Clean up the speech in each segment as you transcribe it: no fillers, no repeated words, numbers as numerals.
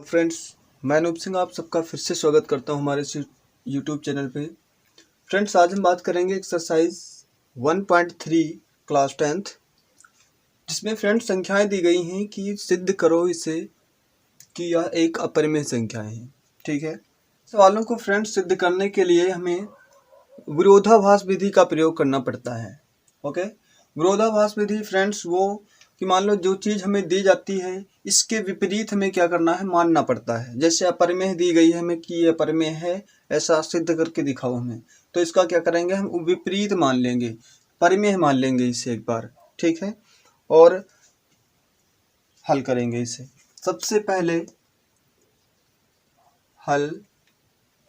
Friends, मैं अनूप सिंह आप सबका फिर से स्वागत करता हूं हमारे यूट्यूब चैनल पे। फ्रेंड्स, आज हम बात करेंगे एक्सरसाइज 1.3 क्लास 10th, जिसमें फ्रेंड्स संख्याएं दी गई हैं कि सिद्ध करो इसे कि यह एक अपरिमेय संख्या है। ठीक है, सवालों को फ्रेंड्स सिद्ध करने के लिए हमें विरोधाभास विधि का प्रयोग करना पड़ता है। ओके, विरोधाभास विधि फ्रेंड्स वो कि मान लो जो चीज़ हमें दी जाती है इसके विपरीत हमें क्या करना है, मानना पड़ता है। जैसे अपरिमेय दी गई है हमें कि ये अपरिमेय है, ऐसा सिद्ध करके दिखाओ हमें, तो इसका क्या करेंगे, हम विपरीत मान लेंगे, परिमेय मान लेंगे इसे एक बार। ठीक है, और हल करेंगे इसे। सबसे पहले हल,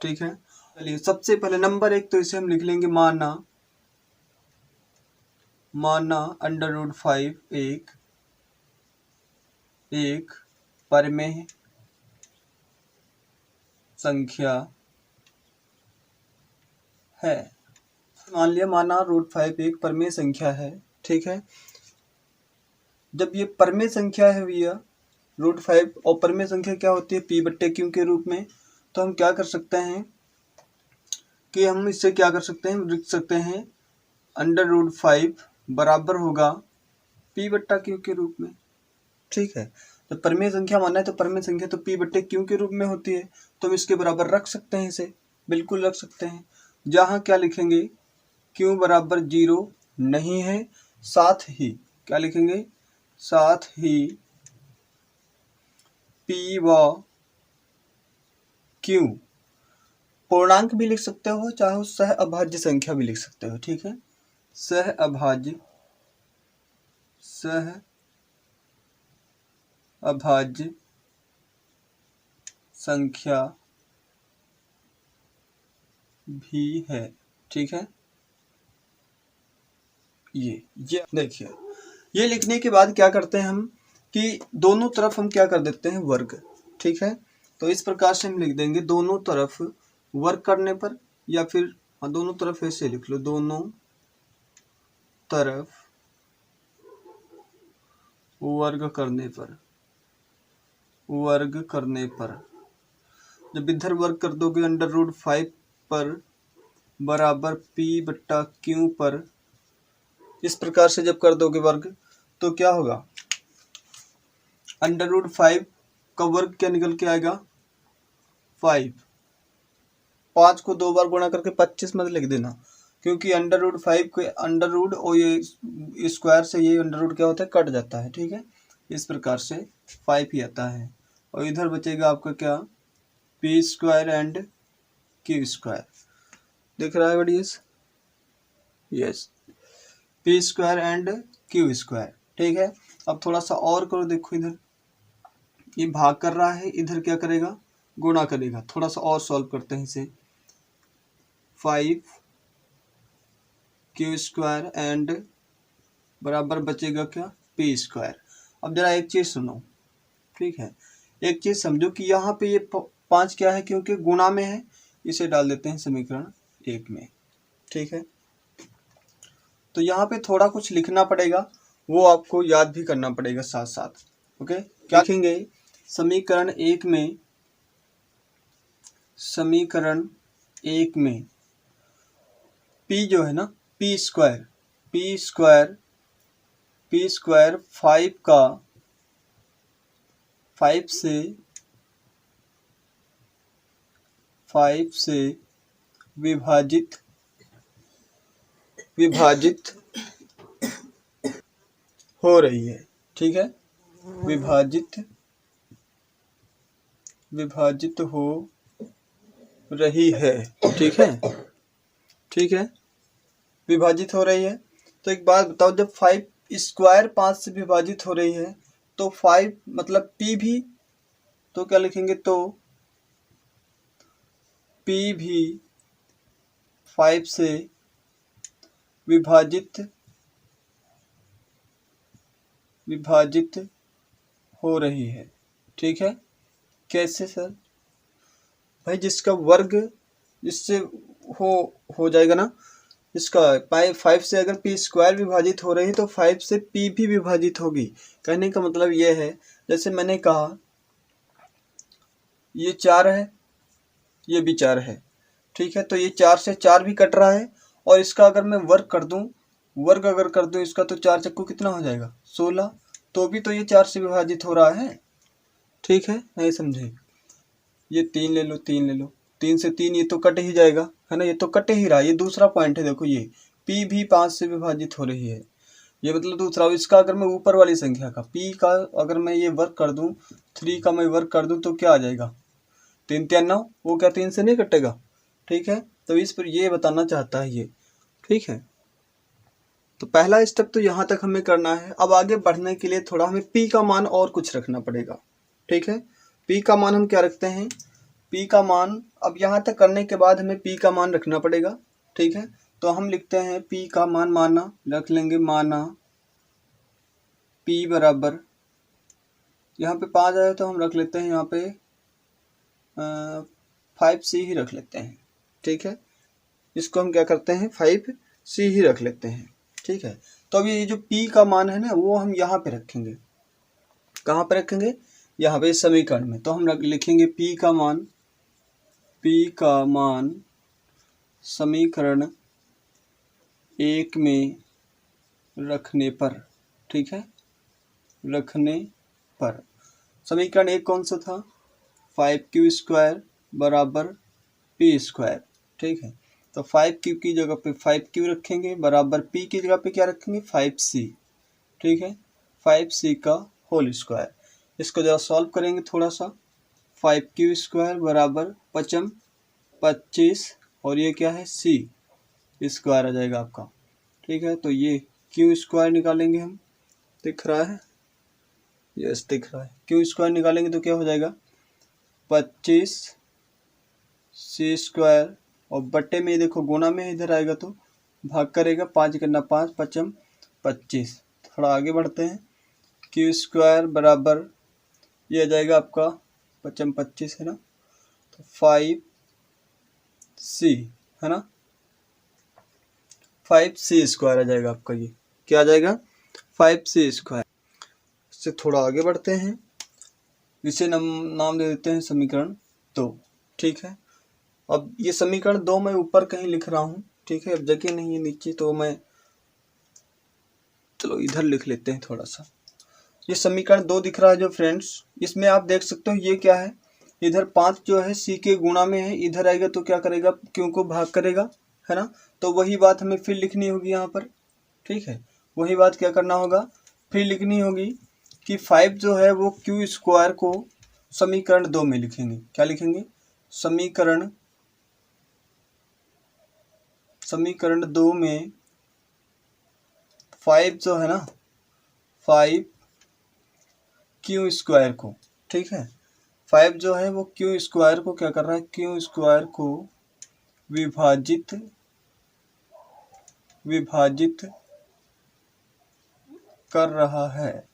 ठीक है, चलिए सबसे पहले नंबर 1 तो इसे हम लिख लेंगे माना √5 एक परिमेय संख्या है। मान लिया माना √5 एक परिमेय संख्या है। ठीक है, जब ये परिमेय संख्या है भैया √5, और परिमेय संख्या क्या होती है, p/q के रूप में, तो हम क्या कर सकते हैं कि हम इससे क्या कर सकते हैं, लिख सकते हैं √5 बराबर होगा p/q के रूप में। ठीक है, तो परिमेय संख्या माना है तो परिमेय संख्या तो p/q के रूप में होती है, तो हम इसके बराबर रख सकते हैं, इसे बिल्कुल रख सकते हैं। जहाँ क्या लिखेंगे, q बराबर 0 नहीं है, साथ ही क्या लिखेंगे, साथ ही p व q पूर्णांक भी लिख सकते हो, चाहे सह अभाज्य संख्या भी लिख सकते हो। ठीक है, सह अभाज्य संख्या भी है। ठीक है, ये देखिए, ये लिखने के बाद क्या करते हैं हम कि दोनों तरफ हम क्या कर देते हैं, वर्ग। ठीक है, तो इस प्रकार से हम लिख देंगे दोनों तरफ वर्ग करने पर, या फिर दोनों तरफ ऐसे लिख लो, दोनों तरफ वर्ग करने पर, जब इधर वर्ग कर दोगे √5 पर बराबर p/q पर, इस प्रकार से जब कर दोगे वर्ग तो क्या होगा, √5 का वर्ग क्या निकल के आएगा, 5 को 2 बार गुणा करके 25 मत लिख देना, क्योंकि √5 के अंडर और ये स्क्वायर से ये अंडर क्या होता है, कट जाता है। ठीक है, इस प्रकार से 5 ही आता है, और इधर बचेगा आपका क्या, p² एंड q²। दिख रहा है बढ़िया, यस, p² एंड q²। ठीक है, अब थोड़ा सा और करो, देखो इधर ये भाग कर रहा है, इधर क्या करेगा, गुणा करेगा। थोड़ा सा और सॉल्व करते हैं इसे, 5q² एंड बराबर बचेगा क्या, p²। अब जरा एक चीज सुनो, ठीक है, एक चीज समझो कि यहाँ पे ये 5 क्या है, क्योंकि गुणा में है, इसे डाल देते हैं समीकरण 1 में। ठीक है, तो यहाँ पे थोड़ा कुछ लिखना पड़ेगा, वो आपको याद भी करना पड़ेगा साथ साथ। ओके, क्या लिखेंगे, समीकरण 1 में p जो है ना, p² 5 से विभाजित हो रही है। ठीक है, विभाजित हो रही है। ठीक है, विभाजित हो रही है। तो एक बात बताओ, जब 5² 5 से विभाजित हो रही है तो 5 मतलब p भी, तो क्या लिखेंगे, तो p भी 5 से विभाजित हो रही है। ठीक है, कैसे सर, भाई जिसका वर्ग जिससे हो जाएगा ना, इसका 5 से अगर p² विभाजित हो रही है तो 5 से p भी विभाजित होगी। कहने का मतलब यह है, जैसे मैंने कहा ये 4 है, ये भी 4 है, ठीक है। तो ये 4 से 4 भी कट रहा है, और इसका अगर मैं वर्ग कर दूं, वर्ग अगर कर दूं इसका, तो 4 चक्कू कितना हो जाएगा 16, तो भी तो ये 4 से विभाजित हो रहा है, ठीक है। नहीं समझे? ये 3 ले लो, 3 ले लो, 3 से 3 ये तो कट ही जाएगा, है ना, ये तो कट ही रहा है। ये दूसरा पॉइंट है, देखो ये p भी 5 से विभाजित हो रही है, ये मतलब दूसरा। इसका अगर मैं ऊपर वाली संख्या का p का अगर मैं ये वर्ग कर दूं, 3 का मैं वर्ग कर दूं, तो क्या आ जाएगा 3 3 9, वो क्या 3 से नहीं कटेगा, ठीक है। तो इस पर ये बताना चाहता है ये, ठीक है। तो पहला स्टेप तो यहाँ तक हमें करना है। अब आगे बढ़ने के लिए थोड़ा हमें p का मान और कुछ रखना पड़ेगा, ठीक है। p का मान हम क्या रखते हैं, p का मान अब यहाँ तक करने के बाद हमें p का मान रखना पड़ेगा, ठीक है। तो हम लिखते हैं p का मान, माना रख लेंगे, माना p बराबर, यहाँ पे 5 आया तो हम रख लेते हैं यहाँ पे 5c ही रख लेते हैं, ठीक है। इसको हम क्या करते हैं 5c ही रख लेते हैं, ठीक है। तो अब ये जो p का मान है ना, वो हम यहाँ पे रखेंगे। कहाँ पे रखेंगे? यहाँ पे समीकरण में। तो हम लिखेंगे p का मान समीकरण 1 में रखने पर, ठीक है, रखने पर। समीकरण 1 कौन सा था? 5q² बराबर p², ठीक है। तो 5q की जगह पे 5q रखेंगे, बराबर p की जगह पे क्या रखेंगे 5c, ठीक है, 5c का होल स्क्वायर। इसको जरा सॉल्व करेंगे थोड़ा सा। 5q² बराबर 5 25, और ये क्या है c स्क्वायर आ जाएगा आपका, ठीक है। तो ये q² निकालेंगे हम, दिख रहा है, यस दिख रहा है। q² निकालेंगे तो क्या हो जाएगा 25 c², और बट्टे में देखो गुणा में इधर आएगा तो भाग करेगा, 5 करना 5, 5 25। थोड़ा आगे बढ़ते हैं, q² बराबर ये आ जाएगा आपका 5 25 है ना, तो 5c है ना, 5c² आ जाएगा आपका। ये क्या आ जाएगा 5c²। इससे थोड़ा आगे बढ़ते हैं, इसे नाम दे देते हैं समीकरण 2, ठीक है। अब ये समीकरण 2 मैं ऊपर कहीं लिख रहा हूँ, ठीक है। अब जगह नहीं है नीचे, तो मैं चलो इधर लिख लेते हैं थोड़ा सा। ये समीकरण 2 दिख रहा है जो फ्रेंड्स, इसमें आप देख सकते हो ये क्या है, इधर 5 जो है c के गुणा में है, इधर आएगा तो क्या करेगा q को भाग करेगा, है ना। तो वही बात हमें फिर लिखनी होगी यहाँ पर, ठीक है। वही बात क्या करना होगा, फिर लिखनी होगी कि 5 जो है वो q² को समीकरण 2 में लिखेंगे। क्या लिखेंगे? समीकरण 2 में 5 जो है ना, 5 q² को, ठीक है, 5 जो है वो q² को क्या कर रहा है, q² को विभाजित कर रहा है,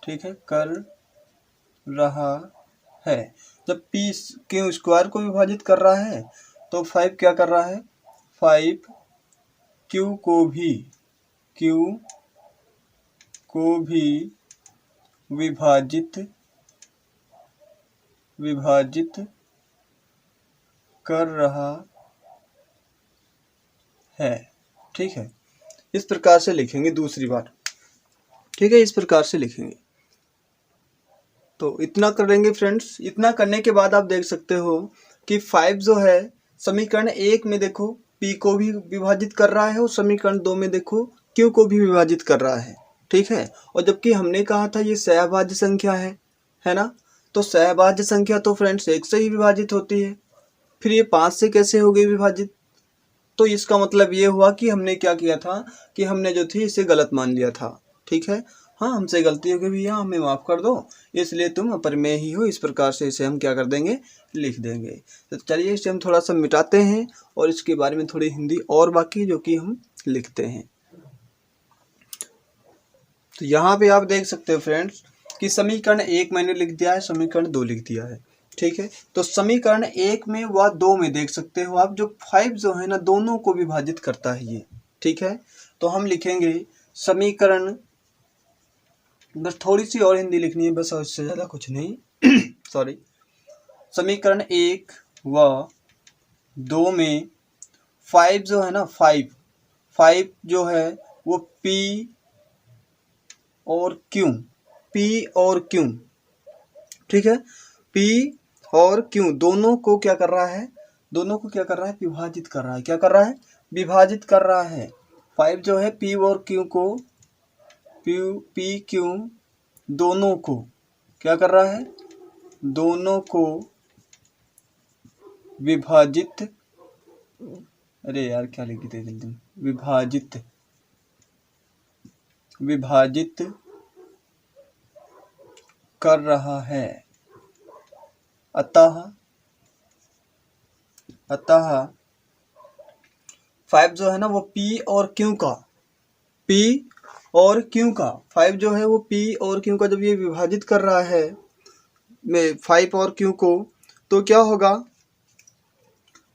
ठीक है, कर रहा है। जब q² को विभाजित कर रहा है तो 5 क्या कर रहा है, 5 q को भी विभाजित कर रहा है, ठीक है। इस प्रकार से लिखेंगे दूसरी बार, ठीक है, इस प्रकार से लिखेंगे। तो इतना करेंगे फ्रेंड्स। इतना करने के बाद आप देख सकते हो कि 5 जो है समीकरण 1 में देखो p को भी विभाजित कर रहा है, और समीकरण 2 में देखो q को भी विभाजित कर रहा है, ठीक है। और जबकि हमने कहा था ये सहभाज्य संख्या है ना, तो सहभाज्य संख्या तो फ्रेंड्स 1 से ही विभाजित होती है, फिर ये 5 से कैसे हो गई विभाजित? तो इसका मतलब ये हुआ कि हमने क्या किया था कि हमने जो थी इसे गलत मान लिया था, ठीक है। हाँ, हमसे गलती हो गई भैया, हमें माफ़ कर दो, इसलिए तुम अपरिमेय ही हो। इस प्रकार से इसे हम क्या कर देंगे, लिख देंगे। तो चलिए इसे हम थोड़ा सा मिटाते हैं, और इसके बारे में थोड़ी हिंदी और बाकी जो कि हम लिखते हैं। तो यहाँ पे आप देख सकते हो फ्रेंड्स कि समीकरण 1 मैंने लिख दिया है, समीकरण 2 लिख दिया है, ठीक है। तो समीकरण 1 में व 2 में देख सकते हो आप, जो 5 जो है ना दोनों को विभाजित करता है ये, ठीक है। तो हम लिखेंगे समीकरण, बस थोड़ी सी और हिंदी लिखनी है बस, और इससे ज़्यादा कुछ नहीं सॉरी। समीकरण 1 व 2 में 5 जो है ना, 5 जो है वो P और Q, ठीक है। P और Q दोनों को क्या कर रहा है, विभाजित कर रहा है। क्या कर रहा है? विभाजित कर रहा है। 5 जो है P और Q को, P Q दोनों को क्या कर रहा है? दोनों को विभाजित, अरे यार क्या लिख दिया जल्दी, विभाजित कर रहा है। अतः 5 जो है ना वो P और Q का, 5 जो है वो P और Q का जब ये विभाजित कर रहा है में 5 और Q को, तो क्या होगा?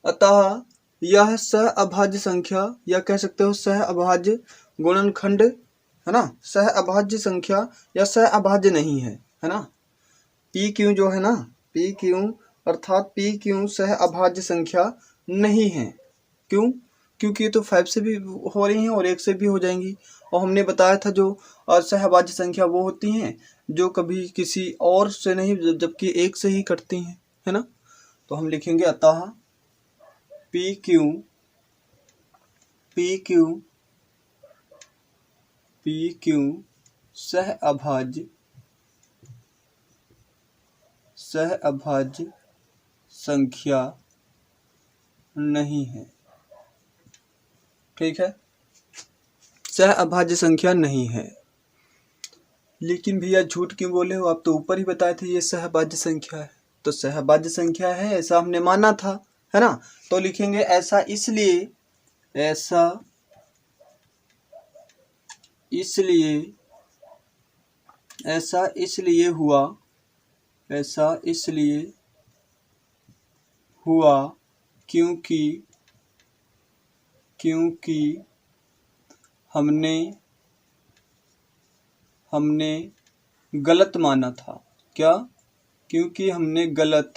अतः यह सह अभाज्य संख्या, या कह सकते हो सह अभाज्य गुणनखंड, है ना। सह अभाज्य संख्या या सह अभाज्य नहीं है, है ना। पी क्यू जो है ना, पी क्यू अर्थात पी क्यू सह अभाज्य संख्या नहीं है। क्यों? क्योंकि ये तो 5 से भी हो रही हैं और 1 से भी हो जाएंगी। और हमने बताया था जो सह अभाज्य संख्या वो होती हैं जो कभी किसी और से नहीं जबकि 1 से ही कटती हैं, है ना। तो हम लिखेंगे अतः पी क्यू सह अभाज्य संख्या नहीं है, ठीक है। सह अभाज्य संख्या नहीं है। लेकिन भैया झूठ क्यों बोले हो, आप तो ऊपर ही बताए थे ये सह अभाज्य संख्या है। तो सह अभाज्य संख्या है ऐसा हमने माना था, है ना। तो लिखेंगे ऐसा इसलिए हुआ क्योंकि हमने गलत माना था। क्या? क्योंकि हमने गलत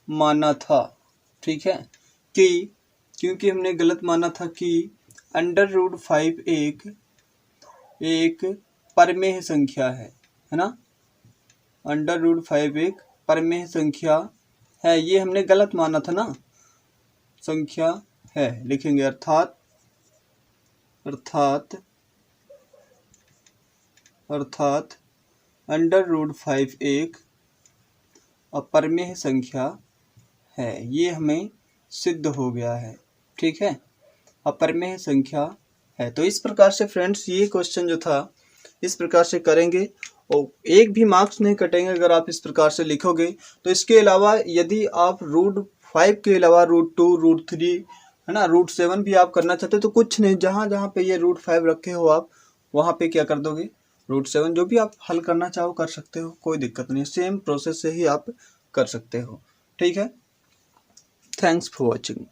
माना था, ठीक है। क्योंकि हमने गलत माना था कि √5 एक परमेय संख्या है ना। √5 एक परमेय संख्या है, ये हमने गलत माना था ना, संख्या है। लिखेंगे अर्थात √5 एक अपरमेय संख्या है, ये हमें सिद्ध हो गया है, ठीक है। अपरमेय संख्या है। तो इस प्रकार से फ्रेंड्स ये क्वेश्चन जो था इस प्रकार से करेंगे और एक भी मार्क्स नहीं कटेंगे अगर आप इस प्रकार से लिखोगे। तो इसके अलावा यदि आप √5 के अलावा √2, √3, है ना, √7 भी आप करना चाहते हो तो कुछ नहीं, जहाँ पे ये √5 रखे हो आप वहाँ पे क्या कर दोगे, √7 जो भी आप हल करना चाहो कर सकते हो, कोई दिक्कत नहीं। सेम प्रोसेस से ही आप कर सकते हो, ठीक है। Thanks for watching.